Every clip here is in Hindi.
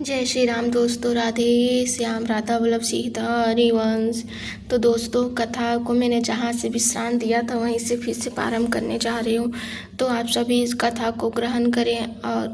जय श्री राम दोस्तों। राधे श्याम, राधा वल्लभ सीता हरिवंश। तो दोस्तों, कथा को मैंने जहाँ से विश्राम दिया था वहीं से फिर से प्रारंभ करने जा रही हूँ। तो आप सभी इस कथा को ग्रहण करें और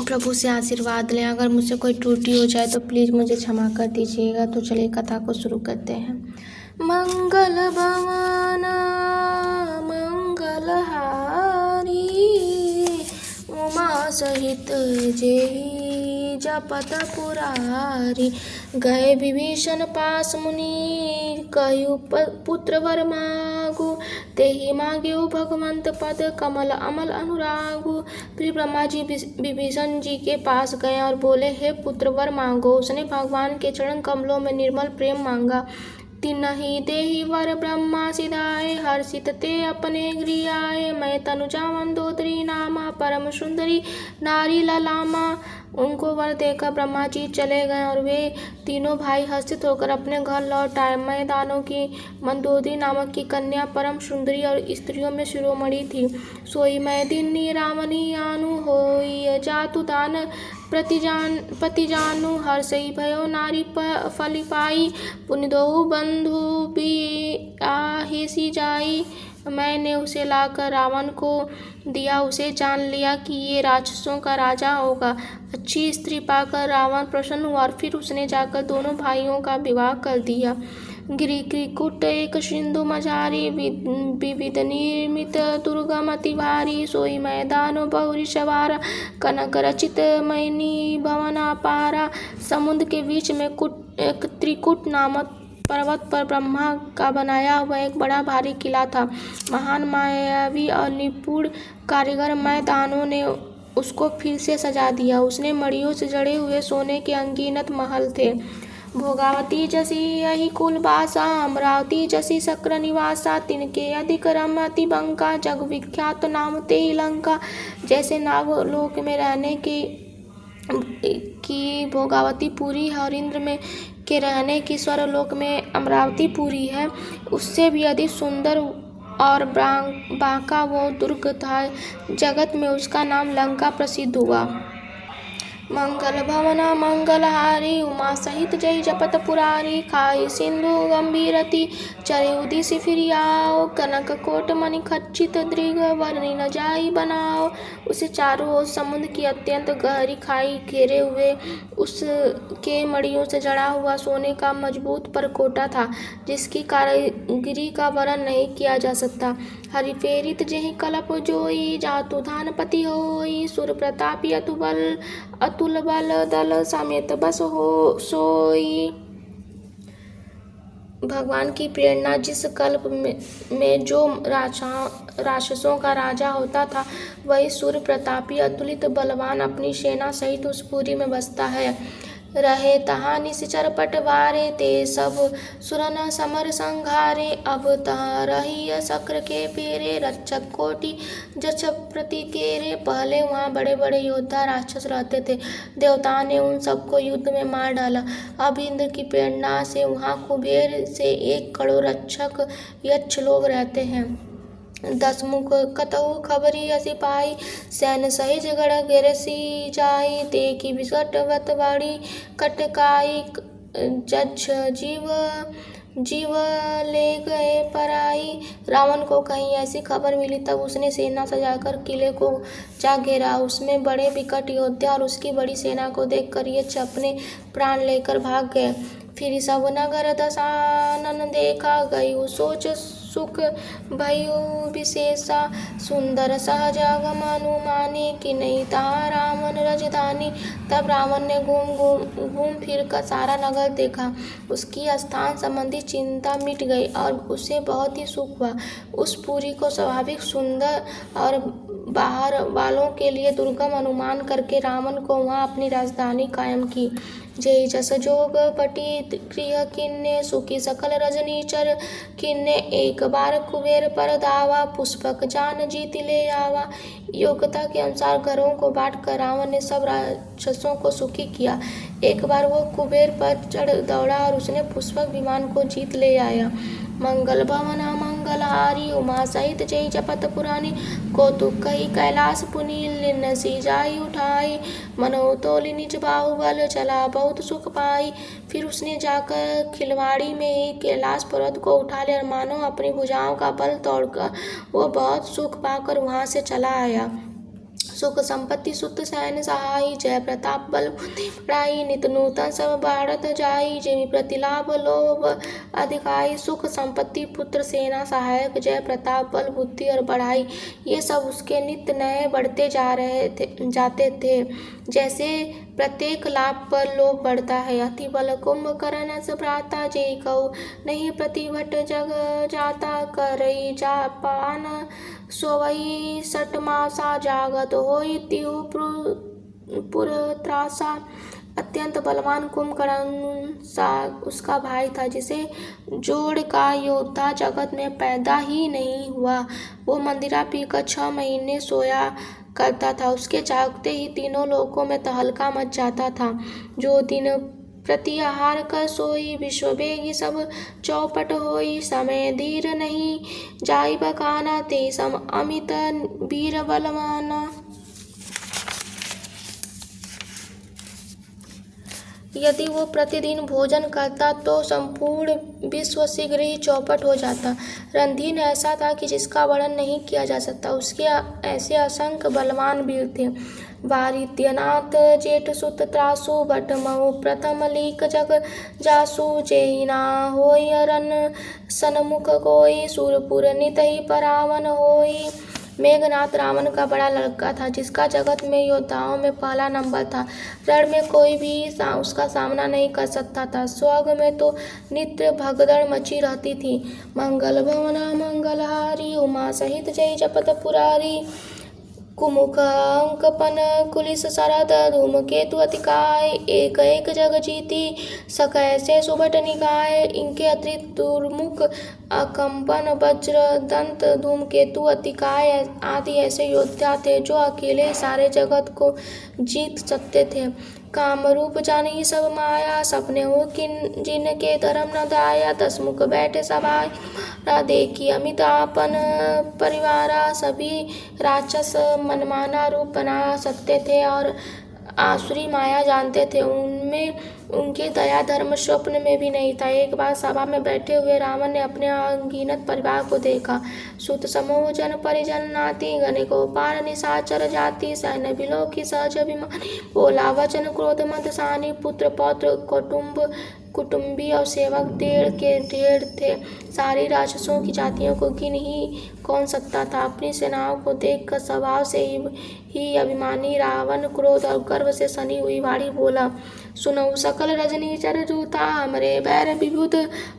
प्रभु से आशीर्वाद लें। अगर मुझसे कोई त्रुटि हो जाए तो प्लीज़ मुझे क्षमा कर दीजिएगा। तो चलिए कथा को शुरू करते हैं। मंगल भवन मंगलहारी, उमा सहित जेहि जपत पुरारी। गए विभीषण पास मुनि, कहु पुत्र वर मागु। तेहि मांग्यो भगवंत पद, कमल अमल अनुरागु। फिर ब्रह्मा जी विभीषण जी के पास गए और बोले, हे पुत्र वर मांगो। उसने भगवान के चरण कमलों में निर्मल प्रेम मांगा। तिन्हि देहि वर ब्रह्मा सिधाए, हर्षित ते अपने गृह आए। मैं तनुजा मंदोदरी नामा, परम सुंदरी नारी ललामा। उनको वर देकर ब्रह्मा जी चले गए और वे तीनों भाई हर्षित होकर अपने घर लौट आए। मैं दानों की मंदोदरी नामक की कन्या परम सुंदरी और स्त्रियों में शिरोमणि थी। सोई मैं दिन्नी रामनी आनु, होई जातु दान पति जानू। हर्षई भयो नारी फली पाई, पुण्य दो बंधु बियाहिसी जाई। मैंने उसे लाकर रावण को दिया, उसे जान लिया कि ये राक्षसों का राजा होगा। अच्छी स्त्री पाकर रावण प्रसन्न हुआ और फिर उसने जाकर दोनों भाइयों का विवाह कर दिया। गिरिकुट एक सिंधु मझारी, विविध निर्मित दुर्गम अति भारी। सोई मैदान बहुरी सवारा, कनक रचित मैनी भवन अपारा। समुद्र के बीच में एक त्रिकुट नामक पर्वत पर ब्रह्मा का बनाया हुआ एक बड़ा भारी किला था। महान मायावी और निपुण कारीगर मैदानों ने उसको फिर से सजा दिया। उसने मड़ियों से जड़े हुए सोने के अंगीनत महल थे। भोगावती जसी यही कुलवासा, अमरावती जसी शक्र निवासा। तिनके अधिक रमति बंका, जग विख्यात नाम ते लंका। जैसे नागलोक में रहने की भोगावती पुरी है और इंद्र में के रहने की स्वर्गलोक में अमरावती पुरी है, उससे भी अधिक सुंदर और बांका वो दुर्ग था। जगत में उसका नाम लंका प्रसिद्ध हुआ। मंगल भवन मंगलहारी, उमा सहित जय जपत पुरारी। खाई सिंधु गंभीरति, चरे उदिसी फिर आओ। कनक कोट मणि खच्चित दृग, वर्णि न जाई बनाओ। उसे चारों ओर समुद्र की अत्यंत गहरी खाई घेरे हुए उसके मड़ियों से जड़ा हुआ सोने का मजबूत परकोटा था, जिसकी कारीगरी का वर्णन नहीं किया जा सकता। हरि प्रेरित जेहि कलप जोई, जातु धानपति होई। सुर प्रतापी अतुल बल दल समेत बस हो सोई। भगवान की प्रेरणा जिस कल्प में जो राक्षसों का राजा होता था, वही सूर्य प्रतापी अतुलित बलवान अपनी सेना सहित उस पुरी में बसता है। रहे तहाँ निश्चर पटवारे, ते सब सुरन समर संघारे। अब तहाँ रही शक्र के पेरे, रक्षक कोटि जक्ष प्रति केरे। पहले वहाँ बड़े बड़े योद्धा राक्षस रहते थे, देवताओं ने उन सबको युद्ध में मार डाला। अब इंद्र की प्रेरणा से वहाँ कुबेर से 1 करोड़ रक्षक यक्ष लोग रहते हैं। 10 मुख कतहु खबरी सिपाही, सैन्य सहित गढ़ घेरसी जाई। देखी विकट वत बड़ी कटकाई, जक्ष जीव ले गए पराई। रावण को कहीं ऐसी खबर मिली, तब उसने सेना सजाकर किले को जा घेरा। उसमें बड़े विकट योद्धा और उसकी बड़ी सेना को देखकर यक्ष अपने प्राण लेकर भाग गए। फिर सब नगर दशानन देखा, गई सोच सुख भयु विशेषा। सुंदर सहज अगम अनुमानी, कि नहीं तहाँ रावण राजधानी। तब रावण ने घूम फिर कर सारा नगर देखा। उसकी स्थान संबंधी चिंता मिट गई और उसे बहुत ही सुख हुआ। उस पुरी को स्वाभाविक सुंदर और बाहर वालों के लिए दुर्गम अनुमान करके रावण को वहाँ अपनी राजधानी कायम की। जय जस जोग पटी गृह किन्ने, सुखी सकल रजनीचर किन्ने। एक बार कुबेर पर दावा, पुष्पक जान जीत ले आवा। योग्यता के अनुसार घरों को बांटकर रावण ने सब राक्षसों को सुखी किया। एक बार वो कुबेर पर चढ़ दौड़ा और उसने पुष्पक विमान को जीत ले आया। मंगल भवन मंगलहारी उमा सहित जय जपत पुरानी कौतुक कही कैलाश पुनील लिन्नसी जाई उठाई मनोतोली निज बाहुबल चला बहुत सुख पाई। फिर उसने जाकर खिलवाड़ी में ही कैलाश पर्वत को उठा लिया, मानो अपनी भुजाओं का बल तोड़कर वो बहुत सुख पाकर वहां से चला आया। सुख संपत्ति सुत सैन सहाई जय प्रताप बल बुद्धि बढ़ाई नित नूतन सब बढ़त जाई जिमि प्रतिलाभ लोभ अधिकाई। सुख संपत्ति पुत्र सेना सहायक जय प्रताप बल बुद्धि और बढ़ाई ये सब उसके नित्य नए बढ़ते जाते थे। जैसे प्रत्येक लाभ पर लोभ बढ़ता है। अति बल कुंभकर्ण भ्राता जय कहु नहीं प्रतिभट जग जाता करई जापान सोवई सठ मासा जागत होई तिहु पुर त्रासा। अत्यंत बलवान कुंभकर्ण सा उसका भाई था, जिसे जोड़ का योद्धा जगत में पैदा ही नहीं हुआ। वो मंदिरा पीकर 6 महीने सोया करता था। उसके जागते ही तीनों लोकों में तहलका मच जाता था। जो दिन प्रति आहार कर सोई विश्ववेगी सब चौपट होई। समय धीर नहीं जाई बखाना ते सम अमित वीर बलवाना। यदि वो प्रतिदिन भोजन करता तो संपूर्ण विश्व शीघ्र ही चौपट हो जाता। रणधीर ऐसा था कि जिसका वर्णन नहीं किया जा सकता। उसके ऐसे असंख्य बलवान वीर थे। वारित्यनाथ जेठ सुत त्रासु भट महु प्रथम लीक जग जासु जेहि ना होई अरन सनमुख कोई सूरपुर नित ही परावन होई। मेघनाथ रावण का बड़ा लड़का था, जिसका जगत में योद्धाओं में पहला नंबर था। रण में कोई भी उसका सामना नहीं कर सकता था। स्वर्ग में तो नित्य भगदड़ मची रहती थी। मंगल भवना मंगलहारी उमा सहित जय जपत पुरारी कुमुख अंकपन कुलिस सरद धूमकेतु अतिकाय एक एक जग जीती सकैसे सुभट निकाय। इनके अतिरिक्त दुर्मुख अकंपन वज्र दंत धूमकेतु अतिकाय आदि ऐसे योद्धा थे जो अकेले सारे जगत को जीत सकते थे। कामरूप जानी सब माया सपने हो किन जिनके धर्म न दाया। 10 मुख बैठे सभाय देखी अमित आपन परिवारा। सभी राक्षस मनमाना रूप बना सकते थे और आसुरी माया जानते थे। उनमें उनकी दया धर्म स्वप्न में भी नहीं था। एक बार सभा में बैठे हुए रावण ने अपने अनगिनत परिवार को देखा। सुत समूह जन परिजन नाती गणिको पार निशाचर जाति सैन्य बिलो की सहज अभिमानी बोला वचन क्रोध मद सानी। पुत्र पौत्र कुटुंबी और सेवक ढेर के ढेर थे। सारी राक्षसों की जातियों को गिन ही कौन सकता था। अपनी सेनाओं को देखकर स्वभाव से ही अभिमानी रावण क्रोध और गर्व से सनी हुई वाणी बोला। सुनऊ सकल रजनी चर जूथा हमरे बैर विभुत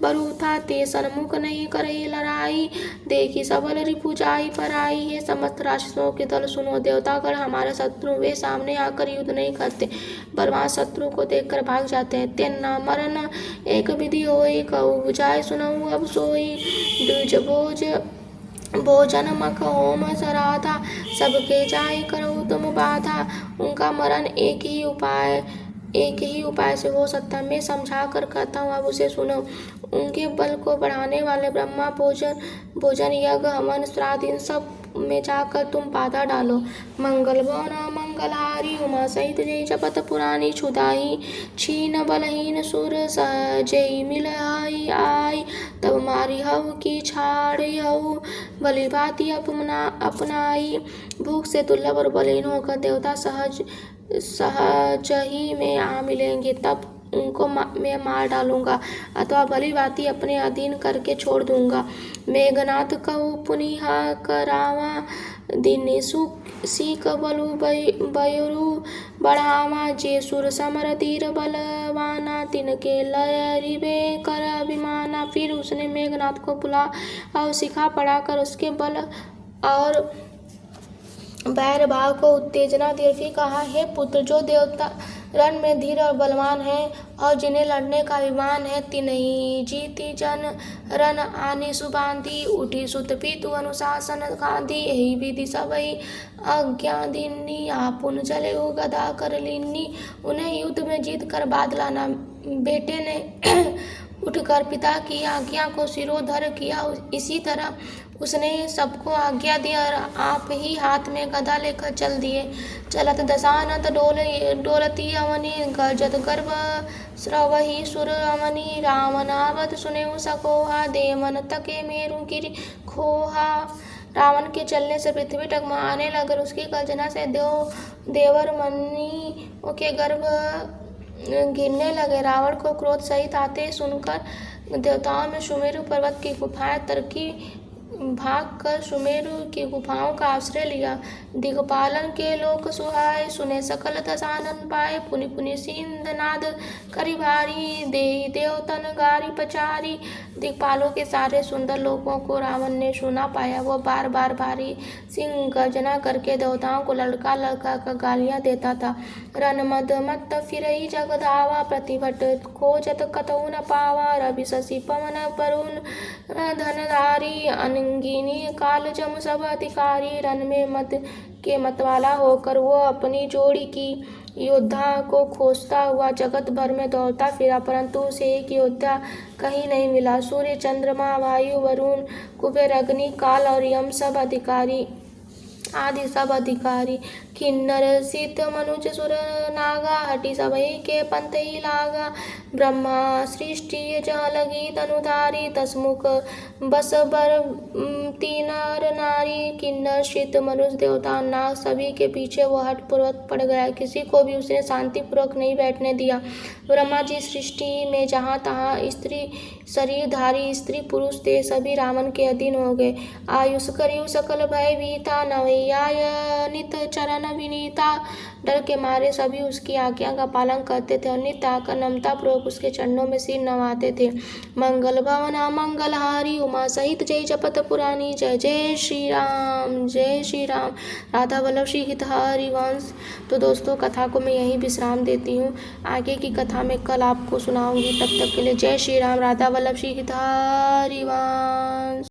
बरूथा ते सन्मुख नहीं करही लड़ाई देखी सबल रिपु जाई पराई। हे समस्त राक्षसों के दल सुनो, देवतागण हमारे शत्रु वे सामने आकर युद्ध नहीं करते, बलवान शत्रु को देखकर भाग जाते हैं। तेन न मरन एक विधि होई कहू बुझाए सुनऊ अब सोई। द्विज भोजन मख होम सराधा सबके जाय करो तुम बाधा। उनका मरण एक ही उपाय से हो सकता है। मैं समझा कर कहता हूँ, अब उसे सुनो। उनके बल को बढ़ाने वाले ब्रह्मा भोजन यज्ञ हवन श्राद्ध इन सब में जाकर तुम बाधा डालो। मंगल भवना मंगलहारी उमा सहित जय जपत पुरानी छुदाई छीन बलहीन सुर सहजई मिलाई आई। तब मारी हव की छाड़ी हव बलि भांति अपनाई। भूख से दुर्लभ और बलहीन होकर देवता सहज ही में आ मिलेंगे, तब उनको मैं मार डालूंगा अथवा भली भांति अपने अधीन करके छोड़ दूंगा। मेघनाथ कहू पुनिह करावा दिने सीक बलु बयरु बढ़ावा। जे सुर समर धीर बलवाना तिनके लरिबे कर अभिमाना। फिर उसने मेघनाथ को बुला और सिखा पढ़ाकर उसके बल और बैर भाव को उत्तेजना दी। फिर कहा, हे पुत्र, जो देवता रण में धीर और बलवान है और जिन्हें लड़ने का अभिमान है, तिन्हीं जीती जन रण आनी सुबांधी उठी सुत पीतु अनुशासन गांधी। यही विधि सबई आज्ञा दीनी आपुन जले गदा कर लीनी। उन्हें युद्ध में जीत कर बाद लाना। बेटे ने उठकर पिता की आज्ञा को सिरोधर किया। इसी तरह उसने सबको आज्ञा दी और आप ही हाथ में गदा लेकर चल दिए। चलत दशानन डोलती अवनी, गर्जत गर्भ स्रवहि सुर अवनी। राम नावत सुनेउ सकोहा, दे मन तके मेरु गिरि खोहा। रावण के चलने से पृथ्वी टगमगाने लग और उसकी गर्जना से देवर मुनियों के गर्भ गिरने लगे। रावण को क्रोध सहित आते सुनकर देवताओं में सुमेरु पर्वत की गुफाएं तरकी भाग कर सुमेरु की गुफाओं का आश्रय लिया। दिग्पालन के लोक सुहाय, सुने सकल दशानन पाए। पुनि पुनि सिंधनाद करि भारी, देहि देवतन गारी पचारी। दिक्पालों के सारे सुंदर लोकों को रावण ने सुना पाया। वो बार बार भारी सिंह गर्जना करके देवताओं को लड़का लड़का कर गालियां देता था। रन मद मत फिरई जग धावा, प्रतिभट खोजत कतहु न पावा। रवि शशि पवन वरुण धनधारी, अनंगिनी काल जम सब अधिकारी। रन में मद के मतवाला होकर वो अपनी जोड़ी की योद्धा को खोजता हुआ जगत भर में दौड़ता फिरा, परंतु उसे एक योद्धा कहीं नहीं मिला। सूर्य चंद्रमा वायु वरुण कुबेर अग्नि काल और यम सब अधिकारी आदि सब अधिकारी, किन्नर सिद्ध मनुज सुर नागा, हटी सबई के पंथ ही लागा। ब्रह्मा सृष्टि जहाँ लगी तनुधारी, दसमुख बस बर तीन नर नारी। किन्नर सिद्ध मनुष्य देवता नाग सभी के पीछे वो हठ पूर्वक पड़ गया, किसी को भी उसने शांतिपूर्वक नहीं बैठने दिया। ब्रह्मा जी सृष्टि में जहाँ तहाँ स्त्री शरीरधारी स्त्री पुरुष थे, सभी रावण के अधीन हो गए। आयुष करियु सकल भय भीता, नवैया नित चरण विनीता। डर के मारे सभी उसकी आज्ञा का पालन करते थे और नित्य आकर नम्रता पूर्वक उसके चरणों में सिर नवाते थे। मंगल भवना मंगलहारी, उमा सहित जय जपत पुरानी। जय जय श्री राम, जय श्री राम। राधा वल्लभ श्री हितहरि वंश। तो दोस्तों, कथा को मैं यहीं विश्राम देती हूँ। आगे की कथा में कल आपको सुनाऊंगी। तब तक के लिए जय श्री राम। राधा वल्लभ श्री हितहरि वंश।